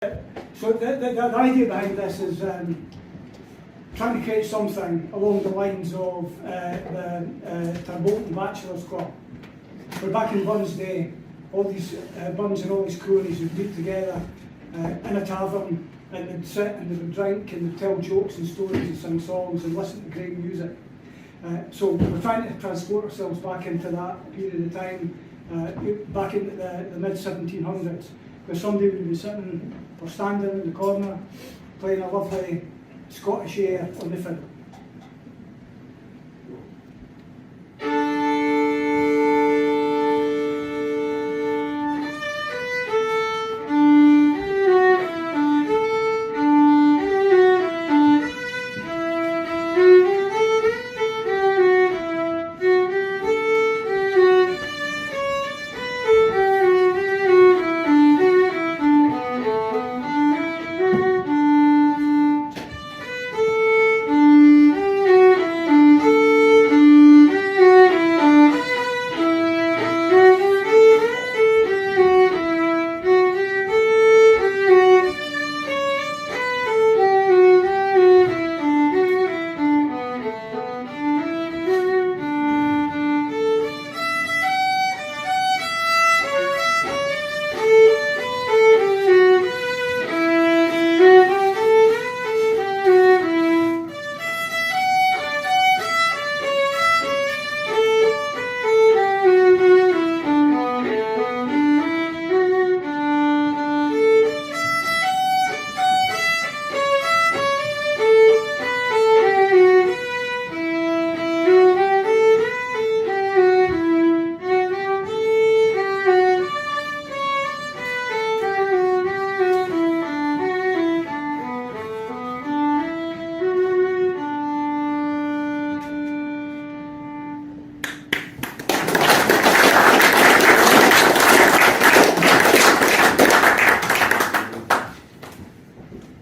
So the idea behind this is trying to create something along the lines of the Tarbolton Bachelors Club. Where back in Bun's day, all these Buns and all these cronies would meet together in a tavern, and they'd sit and they would drink and they'd tell jokes and stories and sing songs and listen to great music. So we're trying to transport ourselves back into that period of time, back into the mid-1700s, where somebody would be sitting or standing in the corner playing a lovely Scottish air on the fiddle.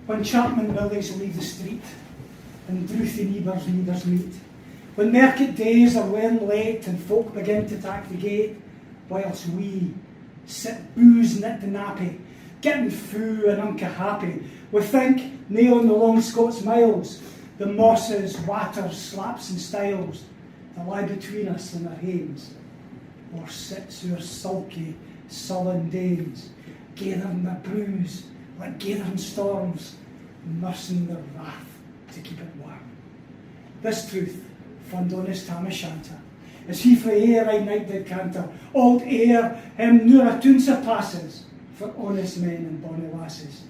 When Chapman Willies leave the street and Druithy neighbours meet, when market days are wearing late and folk begin to tack the gate, whilst we sit boozing at the nappy, getting fou and unca happy, we think nae on the long Scots miles, the mosses, watters, slaps and stiles, that lie between us and our hames, or sits our sulky, sullen dames, gathering their brews like gathering storms, nursing their wrath to keep it warm. This truth fund honest Tam Shanter, as he frae air I night did canter, old air him nor a tune surpasses, for honest men and bonny lasses.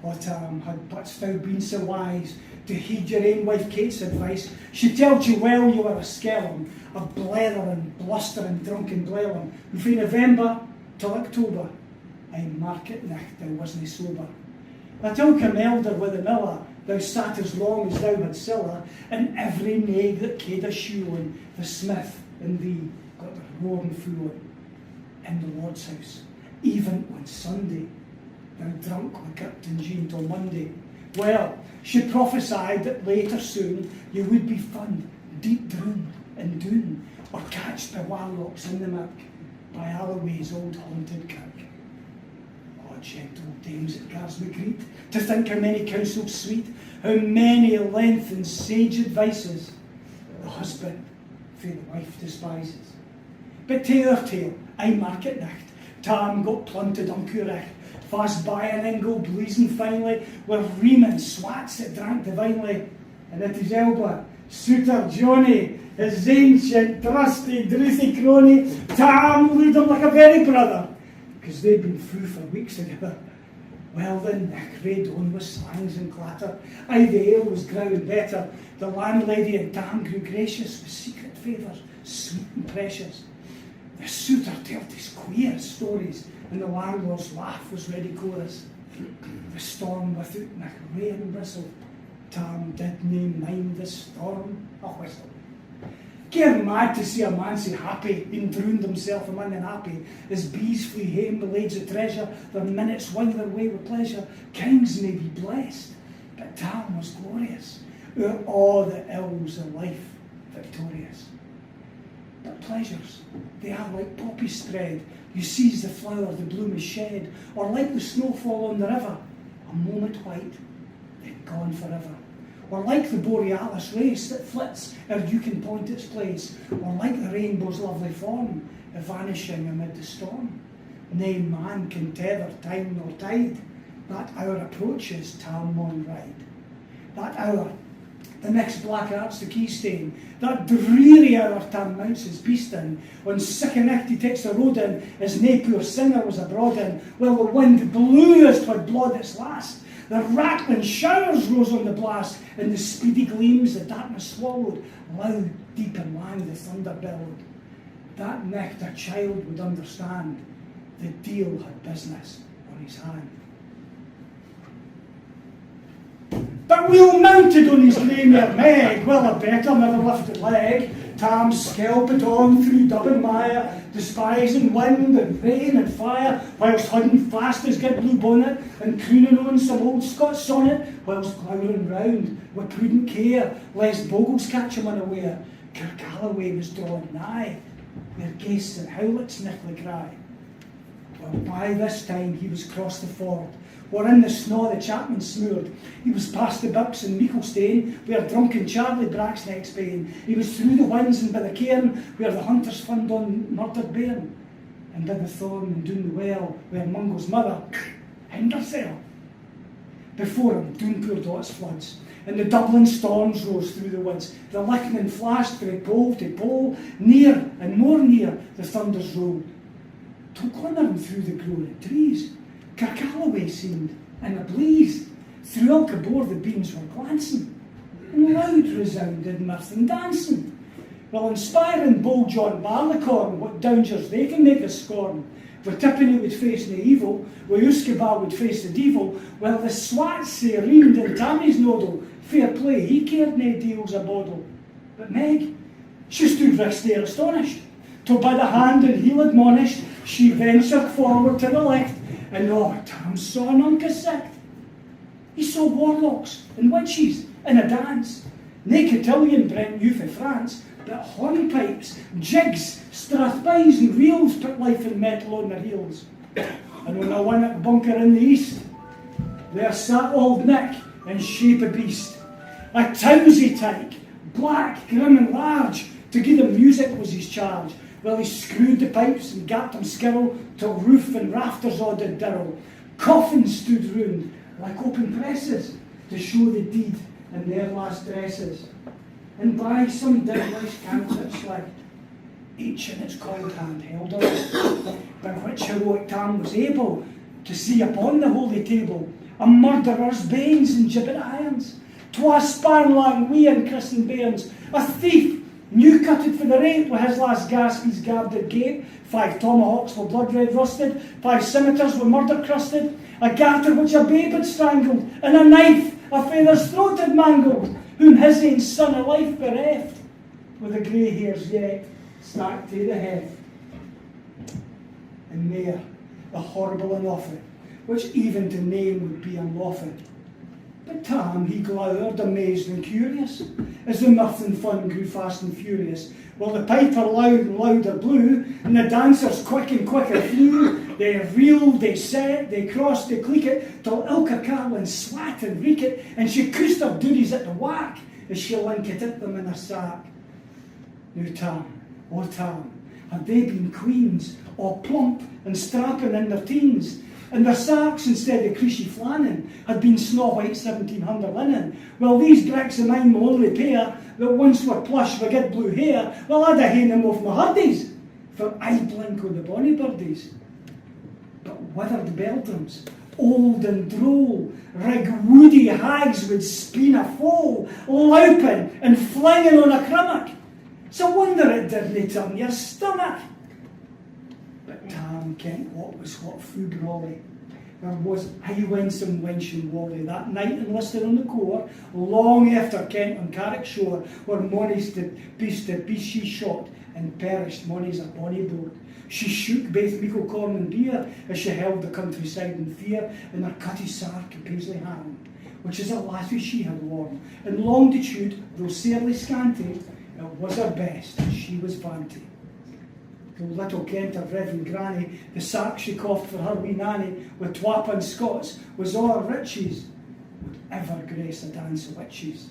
O Tam had but thou been so wise to heed your ain wife Kate's advice, she telled you well you were a skellum, a blethering, blustering, drunken blellum, who frae November till October, I market nicht thou wasna sober. Until come elder with the miller, thou sat as long as thou had siller, and every naig that caed a shoe on, the smith and thee got the roaring fool on. In the Lord's house, even on Sunday, thou drunk like Captain Jean till Monday. Well, she prophesied that later soon you would be fun, deep droon and doon, or catched by warlocks in the mirk, by Alloway's old haunted kirk. Gentle dames at Garsby greet, to think how many counsels sweet, how many length and sage advices the husband for the wife despises. But tale of tale, I market nicht, Tam got plunted on Currach, fast by an Ingle blazing finely, with reaming swats that drank divinely, and at his elbow, suitor Johnny, his ancient, trusty, Druithy crony, Tam wooed him like a very brother, because they'd been through for weeks together. Well then, Nick rade on with slangs and clatter. Aye, the ale was growing better. The landlady and Tam grew gracious with secret favours, sweet and precious. The suitor told his queer stories, and the landlord's laugh was ready chorus. The storm without Nick rain and bristle. Tam did nae mind the storm a whistle. Gear mad to see a man so happy, being drowned himself among the happy, as bees flee hame the lades of treasure, their minutes wing their way with pleasure. Kings may be blessed, but Tam was glorious, o'er all the ills of life victorious. But pleasures, they are like poppy spread. You seize the flower, the bloom is shed, or like the snowfall on the river, a moment white, then gone forever. Or like the borealis race that flits ere you can point its place, or like the rainbow's lovely form, vanishing amid the storm. Nay man can tether time nor tide, that hour approaches Tam on ride. That hour, the next black art's the key stain, that dreary hour Tam mounts his beast in, when sick and nicht he takes the road in, as nae poor singer was abroad in, while the wind blew as 'twould blood its last. The rattling showers rose on the blast, and the speedy gleams the darkness swallowed, loud, deep and lang the thunder bellowed. That nicht a child would understand, the deil had business on his hand. But wheel mounted on his grey mare Meg, well a better never lifted leg, Tam skelped on through dub and mire, despising wind and rain and fire, whilst hudding fast his good blue bonnet, and crooning on some old Scots sonnet, whilst glowering round with prudent care, lest bogles catch him unaware. Kirkalloway was drawing nigh, where guests and howlets nichtly cry. Well, by this time he was crossed the ford, where in the snaw the chapman smored. He was past the Bucks and Meeklestane, where drunken Charlie bracks next Spain. He was through the winds and by the cairn, where the hunters fund on murdered bairn. And by the thorn and doon the well, where Mungo's mother hanged herself. Before him, doon poured its floods, and the Dublin storms rose through the woods. The lightning flashed frae pole to pole, near and more near the thunders rolled. Till glimmering through the growing trees, Kirkalloway seemed in a blaze. Through Ilkabore the beams were glancing, and loud resounded mirth and dancing. While inspiring bold John Barleycorn, what dangers they can make us scorn. Where Tippany would face nae evil, where Uskaba would face the devil, while the swats say reamed in Tammy's noddle, fair play, he cared nae deals a boddle. But Meg, she stood recht there astonished, till by the hand and heel admonished, she ventured forward to the left, and Tam saw an unca sect. He saw warlocks and witches in a dance, nae cotillion Brent knew fae France, but hornpipes, jigs, strathboys and reels put life and metal on their heels. And on a one at bunker in the east, there sat old Nick in shape of beast, a towsy tyke, black, grim and large, to give them music was his charge. Well, he screwed the pipes and gapped them skirl, till roof and rafters all did dirl. Coffins stood round like open presses, to show the deed in their last dresses. And by some devilish cantrips like, each in its cold hand held on, by which heroic Tam was able to see upon the holy table a murderer's banes and gibbet irons, twa sparnlang wee and christened bairns, a thief new cutted for the rape with his last gasp he's gabbed at gape, 5 tomahawks were blood red rusted, 5 scimitars were murder crusted, a garter which a babe had strangled, and a knife a father's throat had mangled, whom his ain son of life bereft, with the grey hairs yet stacked to the head. And there, the horrible and awful, which even to name would be unlawful. But Tam, he glowered, amazed and curious, as the mirth and fun grew fast and furious, while the piper loud and louder blew, and the dancers quick and quicker flew. They reeled, they set, they crossed, they cleek it, till Ilka Carlin swat and reek it, and she coosed her duties at the whack, as she linked at them in her sack. Now Tam, oh Tam, had they been queens, all plump and strapping in their teens, and their sacks, instead of creasy flannin, had been snow-white 1700 linen. Well, these bricks of mine will only pair, that once were plush with good blue hair, well, I'd ha' haen them off my hurdies, for I blink o' the bonny birdies. But withered beldams, old and droll, rig woody hags would speen a foal, louping and flinging on a crummock. So wonder it didn't turn your stomach. But Tam kent what was what through brawly. There was I winsome wench in Wally that night enlisted on the corps, long after Kent on Carrick shore, where monies to beast she shot, and perished monies a bonny boat. She shook baith meikle corn and beer, as she held the countryside in fear, in her cutty sark and paisley hand, which is a lassie she had worn, and longitude, though sarely scanty, it was her best, and she was vanity. Though little kent of Reverend Granny, the sack she coughed for her wee nanny, with twapin Scots, was all her riches, would ever grace a dance of witches.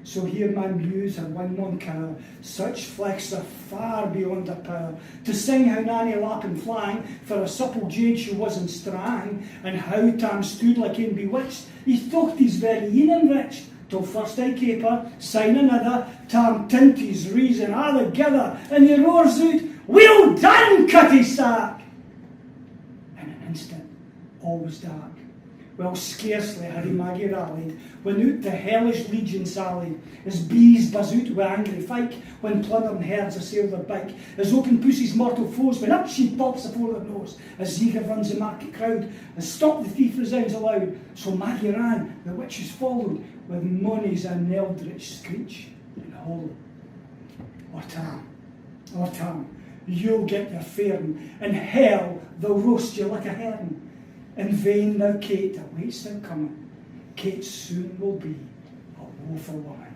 So here my muse her one mon cow, such flex are far beyond her power, to sing how Nanny lap and flang, for a supple jade she was in strang, and how Tam stood like in bewitched, he thought he's very een enriched, till first I caper, sign another, Tam tint his reason all together, and he roars out, "Well done, cutty sack!" In an instant, all was dark. Well, scarcely had Maggie rallied, when out the hellish legion sallied, as bees buzz out with angry fyke, when plundering herds assail their bike, as open pussy's mortal foes, when up she pops afore their nose, as eager runs the market crowd, as stop the thief resounds aloud. So Maggie ran, the witches followed, with monies and eldritch screech and hollow. O Tam, you'll get your faring, in hell they'll roast you like a herring. In vain now Kate awaits their coming, Kate soon will be a woeful woman.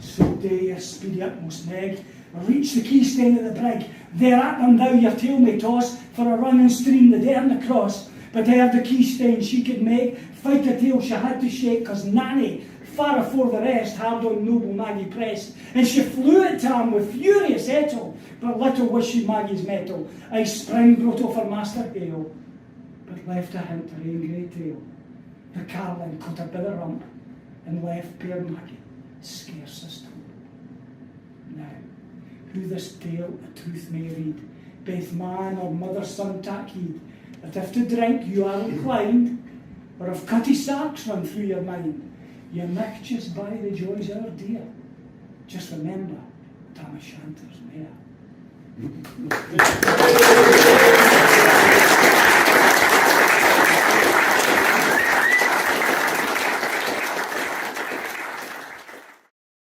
So do your speedy utmost neg, reach the keystane of the brig, there at them thou your tail may toss, for a running stream the dern across. But ere the keystane she could make, fight a tail she had to shake, 'cause Nanny, far afore the rest, hard on noble Maggie pressed, and she flew at Tam with furious ettle, but little was she Maggie's mettle, I spring brought off her master hail, but left a hint her ain grey tail. The carlin caught her by the rump, and left poor Maggie scarcest hope. Now, who this tale a truth may read, baith man or mother son tak heed, that if to drink you are inclined, or if cutty sacks run through your mind, you might just buy the joys of our dear. Just remember, Tam o' Shanter's mare.